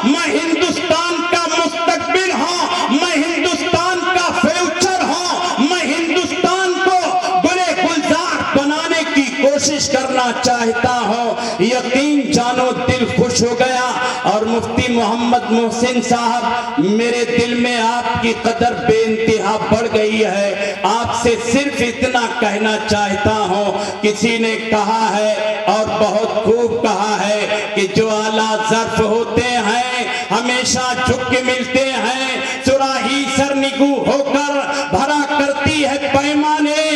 میں ہندوستان کا مستقبل ہوں، میں ہندوستان کا فیوچر ہوں، میں ہندوستان کو گلے گلزار بنانے کی کوشش کرنا چاہتا ہوں۔ یقین جانو دل خوش ہو گیا۔ اور مفتی محمد محسن صاحب، میرے دل میں آپ کی قدر بے انتہا بڑھ گئی ہے۔ آپ سے صرف اتنا کہنا چاہتا ہوں، کسی نے کہا ہے اور بہت خوب کہا ہے کہ جو اعلیٰ ظرف ہوتے ہیں ہمیشہ جھک کے ملتے ہیں، صراحی سرنگو ہو کر بھرا کرتی ہے پیمانے،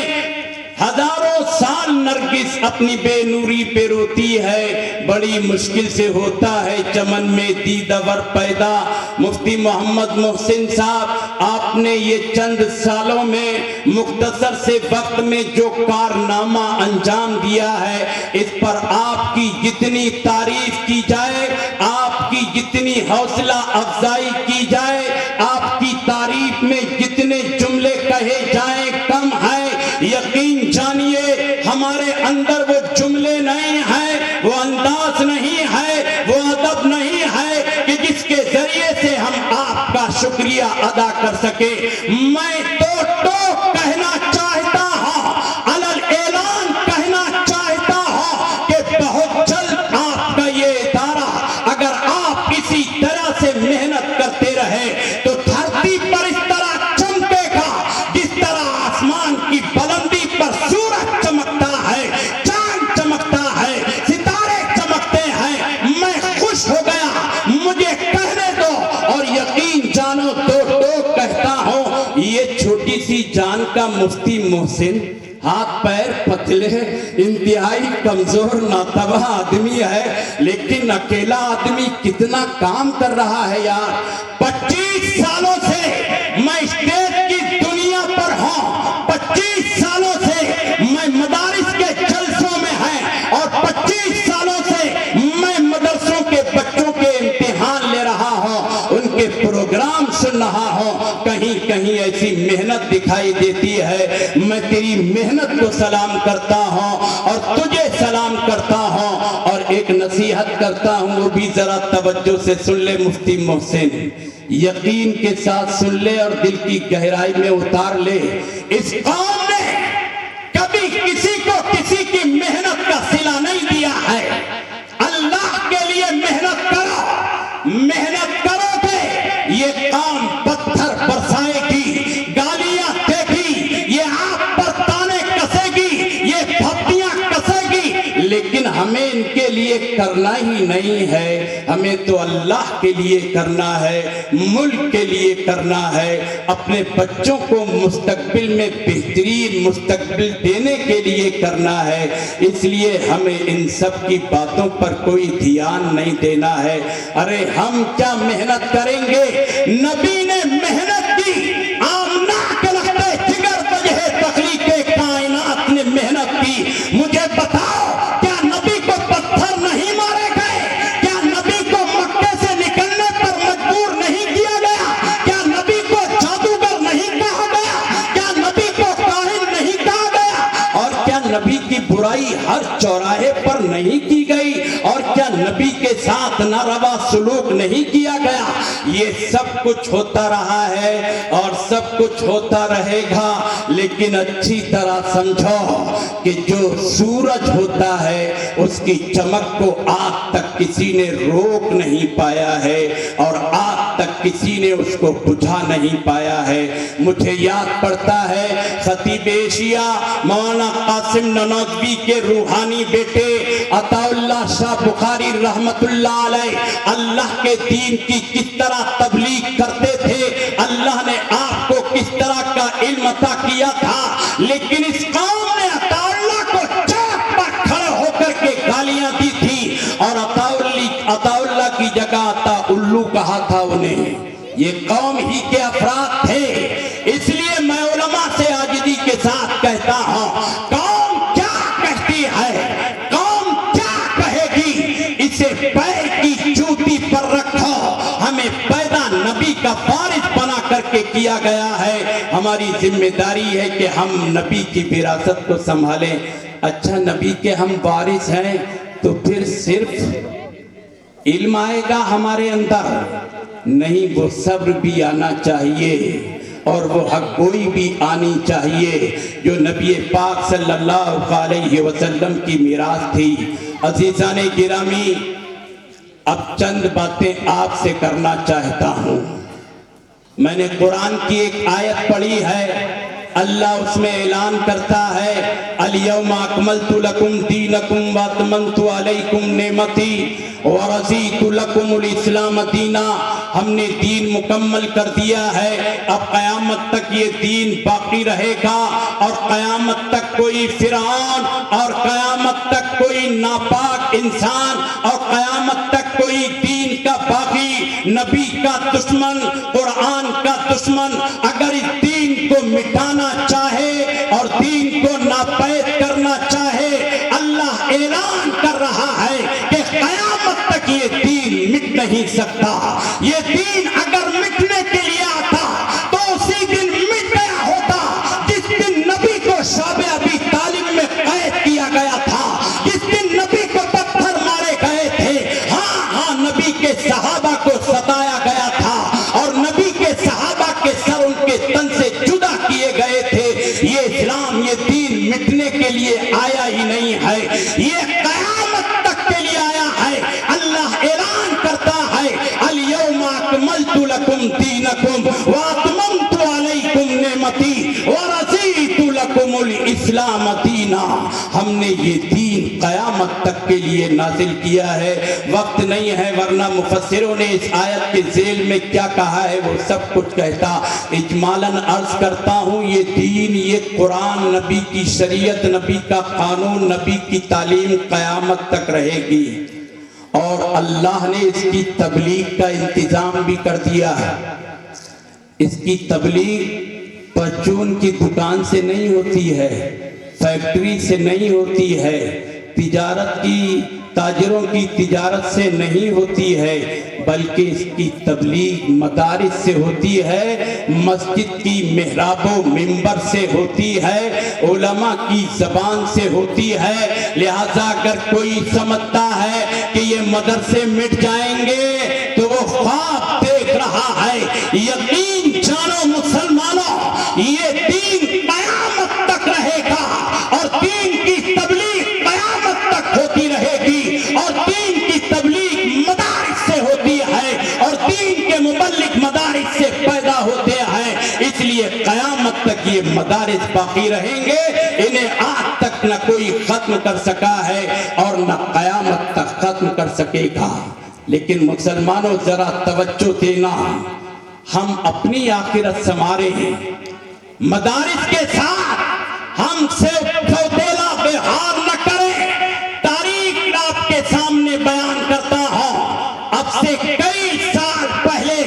ہزاروں سال نرگس اپنی بے نوری پہ روتی ہے، بڑی مشکل سے ہوتا ہے چمن میں دیدور پیدا۔ مفتی محمد محسن صاحب، آپ نے یہ چند سالوں میں مختصر سے وقت میں جو کارنامہ انجام دیا ہے، اس پر آپ کی جتنی تعریف کی جائے، آپ کی جتنی حوصلہ افزائی کی جائے، آپ کی تعریف میں جتنے جملے کہے جائیں کم ہے۔ یقین جانیے ہمارے اندر وہ جملے نہیں ہیں، وہ انداز نہیں ہے، وہ ادب نہیں ہے کہ جس کے ذریعے سے ہم آپ کا شکریہ ادا کر سکے۔ میں تو کہنا چاہتا ہوں، علل اعلان کہنا چاہتا ہوں کہ بہت جلد آپ کا یہ ادارہ اگر آپ اسی طرح سے محنت کرتے رہے تو دھرتی پر اس طرح چمکے گا جس طرح آسمان کی بلندی پر سورج چمکتا ہے، چاند چمکتا ہے، ستارے چمکتے ہیں۔ میں خوش ہو گیا، مجھے کہنے دو، اور یقین جانو دو کہتا ہوں، یہ چھوٹی سی جان کا مفتی محسن ہاتھ پیر پتلے، انتہائی کمزور ناتواں آدمی ہے، لیکن اکیلا آدمی کتنا کام کر رہا ہے یار۔ 25 سالوں سے میں اسٹیج کی دنیا پر ہوں، 25 سالوں سے میں مدارس کے جلسوں میں ہیں، اور 25 سالوں سے میں مدرسوں کے بچوں کے امتحان لے رہا ہوں، ان کے پروگرام سن رہا ہوں۔ کہیں کہیں ایسی محنت دکھائی دیتی ہے۔ میں تیری محنت کو سلام کرتا ہوں اور تجھے سلام کرتا ہوں، اور ایک نصیحت کرتا ہوں، وہ بھی ذرا توجہ سے سن لے مفتی محسن، یقین کے ساتھ سن لے اور دل کی گہرائی میں اتار لے۔ اس قوم نے کبھی کسی کو کسی کی محنت کا صلہ نہیں دیا ہے۔ اللہ کے لیے محنت کرو، محنت کرو گے یہ قوم پتھر برسائے گی، گالیاں دے گی، یہ آپ پر تانے کسے گی، یہ پھپتیاں کسے گی، لیکن ہمیں ان کے لیے کرنا ہی نہیں ہے، ہمیں تو اللہ کے لیے کرنا ہے، ملک کے لیے کرنا ہے، اپنے بچوں کو مستقبل میں بہترین مستقبل دینے کے لیے کرنا ہے۔ اس لیے ہمیں ان سب کی باتوں پر کوئی دھیان نہیں دینا ہے۔ ارے ہم کیا محنت کریں گے؟ نبی نے محنت کی، آمنہ کے لختے جگر وجہ تخلیق کائنات نے محنت کی۔ مجھے بتاؤ، کیا نبی کو پتھر نہیں مارے گئے؟ کیا نبی کو مکے سے نکلنے پر مجبور نہیں کیا گیا؟ کیا نبی کو جادوگر نہیں کہا گیا؟ کیا نبی کو کاہن نہیں کہا گیا؟ اور کیا نبی کی برائی ہر چوراہے پر نہیں کی گئی؟ اور کیا نبی کے ساتھ ناروا سلوک نہیں کیا گیا؟ یہ سب کچھ ہوتا رہا ہے اور سب کچھ ہوتا رہے گا، لیکن اچھی طرح سمجھو کہ جو سورج ہوتا ہے اس کی چمک کو آج تک کسی نے روک نہیں پایا ہے، اور آج تک کسی نے اس کو بجھا نہیں پایا ہے۔ مجھے یاد پڑتا ہے خطیب ایشیا مولانا قاسم نانوتوی کے روحانی بیٹے عطا اللہ شاہ بخاری رحمت اللہ علیہ اللہ کے دین کی کس طرح تبلیغ کرتے تھے، اللہ نے آپ کو کس طرح کا علم عطا کیا تھا، لیکن اس قوم نے عطا اللہ کو چوک پر کھڑے ہو کر کے گالیاں دی تھی، اور عطا اللہ کی جگہ عطا الو کہا تھا انہیں۔ یہ قوم ہی کے افراد تھے۔ اس لیے میں علماء سے عاجزی کے ساتھ کہتا ہوں، قوم کیا کہتی ہے، قوم کیا کہے گی، اسے پیر کی جوتی پر رکھو۔ ہمیں پیدا نبی کا وارث بنا کر کے کیا گیا ہے، ہماری ذمہ داری ہے کہ ہم نبی کی وراثت کو سنبھالیں۔ اچھا، نبی کے ہم وارث ہیں تو پھر صرف علم آئے گا ہمارے اندر نہیں، وہ صبر بھی آنا چاہیے اور وہ حق گوئی بھی آنی چاہیے جو نبی پاک صلی اللہ علیہ وسلم کی میراث تھی۔ عزیزان گرامی، اب چند باتیں آپ سے کرنا چاہتا ہوں۔ میں نے قرآن کی ایک آیت پڑھی ہے، اللہ اس میں اعلان کرتا ہے الیوم اکملت لکم دینکم واتممت علیکم نعمتی ورضیت لکم الاسلام دینا۔ ہم نے دین مکمل کر دیا ہے، اب قیامت تک یہ دین باقی رہے گا، اور قیامت تک کوئی فرعون اور قیامت تک کوئی ناپاک انسان اور قیامت تک کوئی دین کا باغی، نبی کا دشمن، قرآن کا دشمن اگر اس دین کو مٹانا چاہے اور دین کو ناپید کرنا چاہے، اللہ اعلان کر رہا ہے کہ قیامت تک یہ دین مٹ نہیں سکتا۔ یہ دین اگر مٹنے کے لیے آتا تو اسی دن مٹ گیا ہوتا جس دن نبی کو شعب ابی طالب میں قید کیا گیا تھا، جس دن نبی کو پتھر مارے گئے تھے، ہاں نبی کے صحابہ کو ستایا گیا تھا اور نبی کے صحابہ کے سر ان کے تن سے جدا کیے گئے تھے۔ یہ اسلام، یہ دین مٹنے کے لیے آیا ہی نہیں ہے، یہ قیامت تک کے لیے آیا ہے۔ اللہ اعلان کرتا ہے الیوم اکملت لکم دینکم واتممت علیکم نعمتی ورضیت لکم الاسلام دینا۔ ہم نے یہ دین قیامت تک کے لیے نازل کیا ہے۔ وقت نہیں ہے ورنہ مفسروں نے اس آیت کے ذیل میں کیا کہا ہے وہ سب کچھ کہتا۔ اجمالاً عرض کرتا ہوں، یہ دین، یہ قرآن، نبی کی شریعت، نبی کا قانون، نبی کی تعلیم قیامت تک رہے گی، اور اللہ نے اس کی تبلیغ کا انتظام بھی کر دیا ہے۔ اس کی تبلیغ پرچون کی دکان سے نہیں ہوتی ہے، فیکٹری سے نہیں ہوتی ہے، تجارت کی، تاجروں کی تجارت سے نہیں ہوتی ہے، بلکہ اس کی تبلیغ مدارس سے ہوتی ہے، مسجد کی محراب و منبر سے ہوتی ہے، علماء کی زبان سے ہوتی ہے۔ لہذا اگر کوئی سمجھتا ہے کہ یہ مدرسے مٹ جائیں گے تو وہ خواب دیکھ رہا ہے۔ یقین جانو مسلمانوں، یہ دین قیامت تک رہے گا اور دین کی تبلیغ قیامت تک ہوتی رہے گی، اور دین کی تبلیغ مدارس سے ہوتی ہے اور دین کے مبلغ مدارس سے پیدا ہوتے ہیں۔ اس لیے قیامت تک یہ مدارس باقی رہیں گے، انہیں آج تک نہ کوئی ختم کر سکا ہے اور نہ قیامت تک ختم کر سکے گا۔ لیکن مسلمانوں ذرا توجہ دینا، ہم اپنی آخرت سنوارے ہیں، مدارس کے ساتھ ہم سے سودیلا ویوہار نہ کریں۔ تاریخ آپ کے سامنے بیان کرتا ہوں، اب سے کئی سال پہلے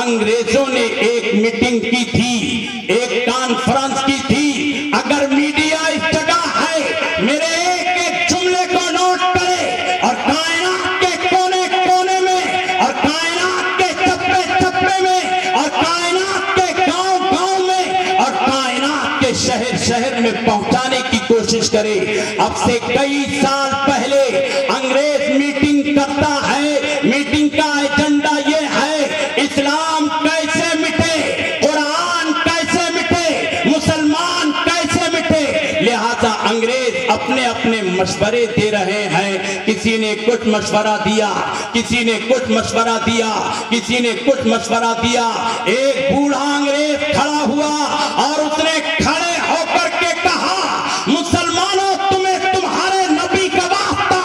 انگریزوں نے ایک میٹنگ کی تھی، ایک کانفرنس کی تھی۔ اگر میڈیا اس جگہ ہے، میرے ایک جملے کو نوٹ کرے، اور کائنات کے کونے کونے میں اور کائنات کے چپے چپے میں اور کائنات کے گاؤں گاؤں میں اور کائنات کے شہر شہر میں پہنچانے کی کوشش کرے۔ اب سے کئی سال پہلے انگریز میٹنگ کرتا ہے، میٹنگ کا ایجنڈا یہ ہے اسلام کیسے مٹے، قرآن کیسے مٹے، مسلمان کیسے مٹے۔ لہذا انگریز اپنے اپنے مشورے دے رہے ہیں، کسی نے کچھ مشورہ دیا، کسی نے کچھ مشورہ دیا، کسی نے کچھ مشورہ دیا۔ ایک بوڑھا انگریز کھڑا ہوا اور اس نے کھڑے ہو کر کے کہا، مسلمانوں تمہیں تمہارے نبی کا واسطہ،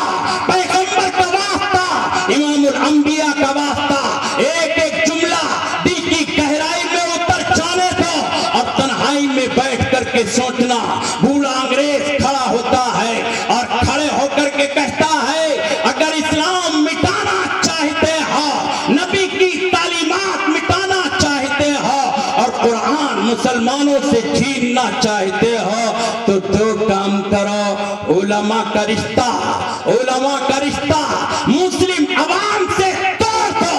پیغمبر کا واسطہ، امام الانبیاء کا واسطہ، ایک ایک جملہ دل کی گہرائی میں اتر جانے دو اور تنہائی میں بیٹھ کر کے سوچنا۔ بوڑھا انگریز کھڑا ہوتا ہے اور کھڑے ہو کر کے کہتا ہے، اگر اسلام مٹانا چاہتے ہو، نبی کی تعلیمات مٹانا چاہتے ہو اور قرآن مسلمانوں سے چھیننا چاہتے ہو تو دو کام کرو، علماء کا رشتہ، علماء کا رشتہ مسلم عوام سے توڑ دو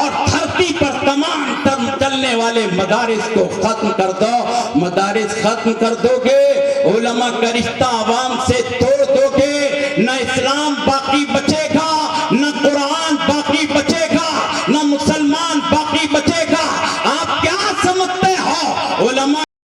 اور دھرتی پر تمام چلنے والے مدارس کو ختم کر دو۔ مدارس ختم کر دو گے، علماء کا رشتہ عوام سے توڑ دو گے، نہ اسلام باقی بچے گا، نہ قرآن علماء